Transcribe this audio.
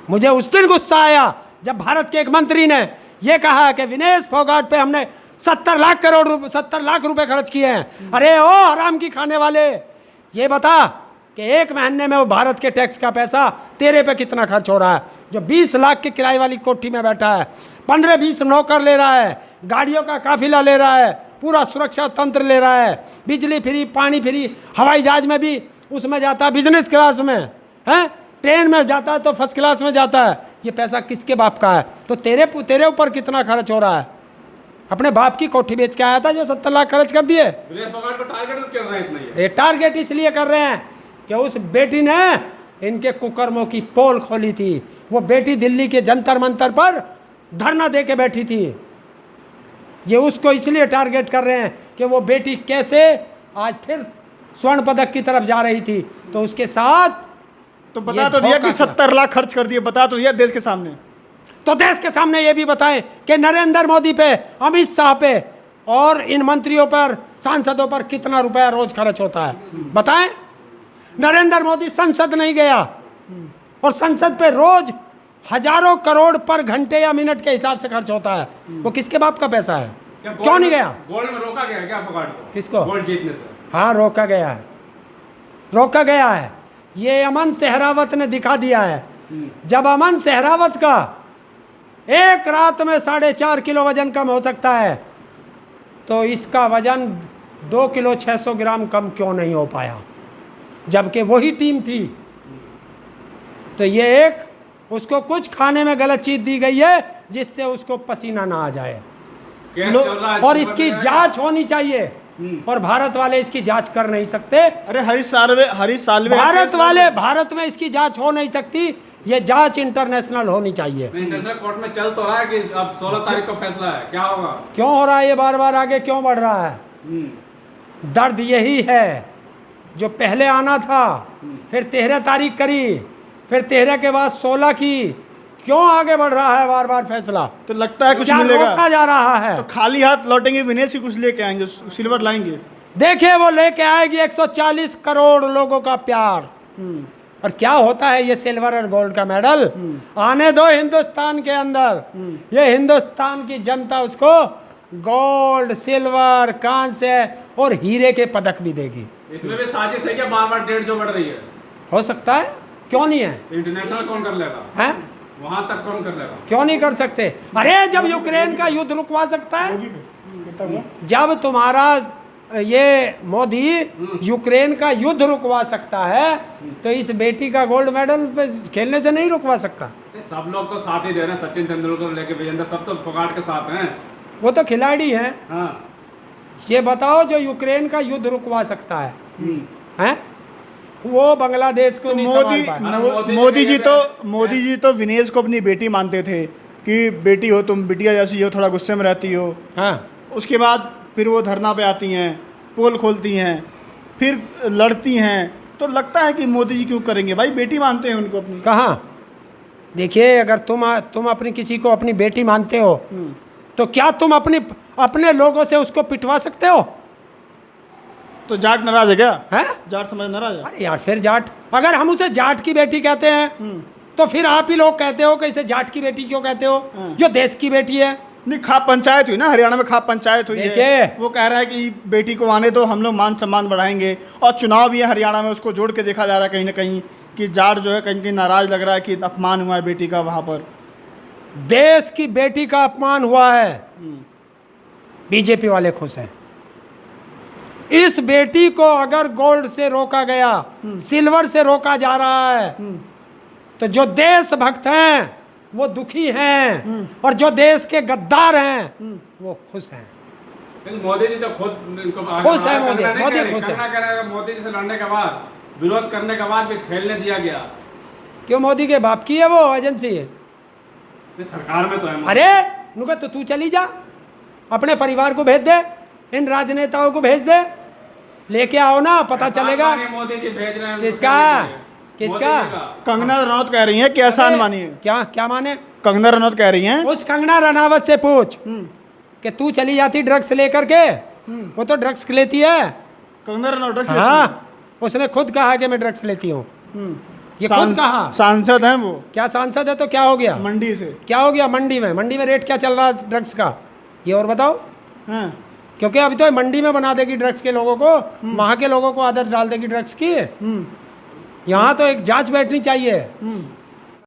मुझे उस दिन गुस्सा आया जब भारत के एक मंत्री ने यह कहा कि विनेश फोगाट पे हमने 70 लाख रुपए खर्च किए हैं। अरे ओ हराम की खाने वाले, ये बता कि एक महीने में वो भारत के टैक्स का पैसा तेरे पे कितना खर्च हो रहा है? जो 20 लाख की किराए वाली कोठी में बैठा है, 15-20 नौकर ले रहा है, गाड़ियों का काफिला ले रहा है, पूरा सुरक्षा तंत्र ले रहा है, बिजली फ्री, पानी फ्री, हवाई जहाज में भी उसमें जाता है बिजनेस क्लास में, हैं, ट्रेन में जाता है तो फर्स्ट क्लास में जाता है। ये पैसा किसके बाप का है? तो तेरे ऊपर कितना खर्च हो रहा है? अपने बाप की कोठी बेच के आया था जो 70 लाख खर्च कर दिए। ये टारगेट इसलिए कर रहे हैं कि उस बेटी ने इनके कुकर्मों की पोल खोली थी। वो बेटी दिल्ली के जंतर मंतर पर धरना दे के बैठी थी। ये उसको इसलिए टारगेट कर रहे हैं कि वो बेटी कैसे आज फिर स्वर्ण पदक की तरफ जा रही थी, तो उसके साथ तो बता तो दिया कि 70 लाख खर्च कर दिए, बता तो दिया देश के सामने। तो देश के सामने ये भी बताएं कि नरेंद्र मोदी पे, अमित शाह पे और इन मंत्रियों पर, सांसदों पर कितना रुपया रोज खर्च होता है, बताएं। नरेंद्र मोदी संसद नहीं गया और संसद पे रोज हजारों करोड़ पर घंटे या मिनट के हिसाब से खर्च होता है। वो किसके बाप का पैसा है? क्यों नहीं गया? गोल्ड में रोका गया क्या फोगाट को? किसको? गोल्ड जीतने से। हाँ, रोका गया है, रोका गया है। ये अमन सहरावत ने दिखा दिया है। जब अमन सहरावत का एक रात में 4.5 किलो वजन कम हो सकता है, तो इसका वजन 2 किलो 600 ग्राम कम क्यों नहीं हो पाया, जबकि वही टीम थी। तो ये एक उसको कुछ खाने में गलत चीज दी गई है जिससे उसको पसीना ना आ जाए, और इसकी जांच होनी चाहिए। और भारत वाले इसकी जांच कर नहीं सकते। अरे हरीश साल्वे भारत में इसकी जांच हो नहीं सकती। ये जांच इंटरनेशनल होनी चाहिए। इंटरनेशनल कोर्ट में चल तो रहा है कि अब 16 तारीख को फैसला है, क्या होगा? क्यों हो रहा है ये बार बार आगे क्यों बढ़ रहा है? दर्द यही है जो पहले आना था, फिर 13 तारीख करी, फिर 13 के बाद 16 की। क्यों आगे बढ़ रहा है बार बार फैसला? तो लगता है कुछ क्या मिलेगा, रोका जा रहा है? तो खाली हाथ लौटेंगे विनेश ही कुछ लेके आएंगे, सिल्वर लाएंगे। देखिए वो लेके आएगी 140 करोड़ लोगों का प्यार। और क्या होता है ये सिल्वर और गोल्ड का मेडल? आने दो हिंदुस्तान के अंदर, ये हिंदुस्तान की जनता उसको गोल्ड, सिल्वर, कांस्य और हीरे के पदक भी देगी। इसमें भी साजिश है क्या? बार-बार डेट जो बढ़ रही है। हो सकता है, क्यों नहीं है? इंटरनेशनल कौन कर लेगा? हैं? वहां तक कौन कर लेगा? क्यों नहीं कर सकते? अरे जब यूक्रेन का युद्ध रुकवा सकता है, जब तुम्हारा ये मोदी यूक्रेन का युद्ध रुकवा सकता है, तो इस बेटी का गोल्ड मेडल पे खेलने से नहीं रुकवा सकता। सब लोग तो साथ ही दे रहे हैं, सचिन तेंदुलकर लेके विजेंद्र, सब तो फोगाट के साथ हैं। वो तो खिलाड़ी हैं। हाँ। ये बताओ जो यूक्रेन का युद्ध रुकवा सकता है, हैं? वो बांग्लादेश को नहीं संभाल पाया। मोदी जी तो विनेश को अपनी बेटी मानते थे कि बेटी हो तुम, बिटिया जैसी हो, थोड़ा गुस्से में रहती हो। हाँ। उसके बाद फिर वो धरना पे आती हैं, पोल खोलती हैं, फिर लड़ती हैं। तो लगता है कि मोदी जी क्यों करेंगे भाई? बेटी मानते हैं उनको अपनी। कहाँ? देखिए, अगर तुम अपनी किसी को अपनी बेटी मानते हो, तो क्या तुम अपने लोगों से उसको पिटवा सकते हो? तो जाट नाराज है क्या? हैं? जाट समझ नाराज है? अरे यार, फिर जाट, अगर हम उसे जाट की बेटी कहते हैं तो फिर आप ही लोग कहते हो कि इसे जाट की बेटी क्यों कहते हो? जो देश की बेटी है। नहीं, खाप पंचायत हुई ना, हरियाणा में खाप पंचायत हुई है। वो कह रहा है कि बेटी को आने दो, हम लोग मान सम्मान बढ़ाएंगे। और चुनाव भी है हरियाणा में, उसको जोड़ के देखा जा रहा है कहीं ना कहीं कि जाट जो है कहीं कहीं नाराज लग रहा है कि अपमान हुआ है बेटी का वहाँ पर। देश की बेटी का अपमान हुआ है, बीजेपी वाले खुश हैं। इस बेटी को अगर गोल्ड से रोका गया, सिल्वर से रोका जा रहा है, तो जो देशभक्त हैं वो दुखी हैं, और जो देश के गद्दार हैं वो खुश हैं। मोदी जी तो खुद खुश है। मोदी खुश है। मोदी जी से लड़ने के बाद, विरोध करने के बाद भी खेलने दिया गया। क्यों? मोदी के बाप की है वो एजेंसी है, सरकार में तो है। अरे नुका, तो तू चली जा, अपने परिवार को भेज दे, इन राजनेताओं को भेज दे, लेके आओ ना, पता चलेगा। मोदी जी भेज रहे हैं। किसका? कंगना रनौत कह रही हैं कि एहसान मानिए। क्या माने? कंगना रनौत कह रही हैं। उस कंगना रनावत से पूछ कि तू चली जाती ड्रग्स लेकर के, वो तो ड्रग्स लेती है। कंगना रनौत ड्रग्स? हाँ, उसने खुद कहा कि मैं ड्रग्स लेती हूँ। ये खुद कहा। सांसद हैं वो। क्या सांसद है तो क्या हो गया? मंडी से। क्या हो गया? मंडी में रेट क्या चल रहा है ड्रग्स का, ये और बताओ। हाँ। क्योंकि अभी तो मंडी में बना देगी ड्रग्स के लोगों को, वहाँ के लोगों को आदत डाल देगी ड्रग्स की। यहाँ तो एक जांच बैठनी चाहिए